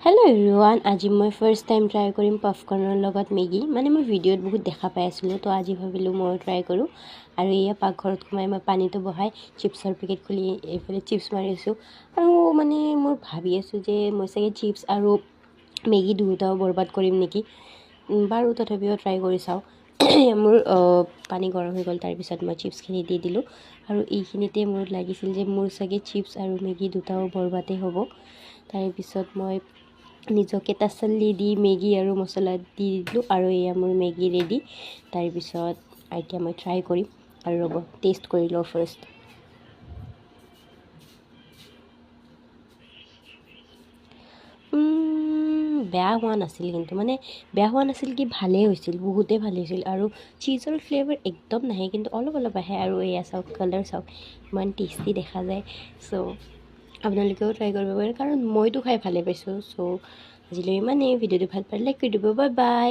hello everyone आज मैं first time try करिम पफकर्नर लगत मेगी माने मैं भिडिओत बहुत देखा पाई आছিলো तो आज भाविलो मैं ट्राई करूँ और ये पाकघरत सोमाई मैं पानी तो बहाई चिप्सर पेकेट खुली एफाले चिप्स मारि आछो और माने मैं भाबी आछो जे मैं सागे चिप्स और मेगी दुटाओ बरबाद करिम नेकी बारू तथापिओ ट्राई करि चाओ मोर पानी गरम हो गल तार पिছত मैं चिप्सखिनि दि दिलो और এইখিনিতে मोर लागिছিল जे मोर सागे चिप्स और मेगी दुटाओ बरबादे हबो तार पिছত मैं নিজকে তাসল্লি দি মেগী আৰু মছলা দি দিলোঁ আৰু এয়া মোৰ মেগী ৰেডি তাৰ পিছত এতিয়া মই ট্ৰাই কৰিম আৰু ৰ'ব টেষ্ট কৰি লওঁ ফাৰ্ষ্ট বেয়া হোৱা নাছিল কিন্তু মানে বেয়া হোৱা নাছিল কি ভালেই হৈছিল বহুতেই ভাল হৈছিল আৰু চীজৰ ফ্লেভাৰ একদম নাহে কিন্তু অলপ অলপ আহে আৰু এয়া চাওক কালাৰ চাওক ইমান টেষ্টি দেখা যায় চ' আপোনালোকেও ট্ৰাই কৰিব পাৰে কাৰণ মইতো খাই ভালে পাইছোঁ চ' আজিলৈ ইমানেই ভিডিঅ'টো ভাল পালে লাইক কৰি দিব বাই বাই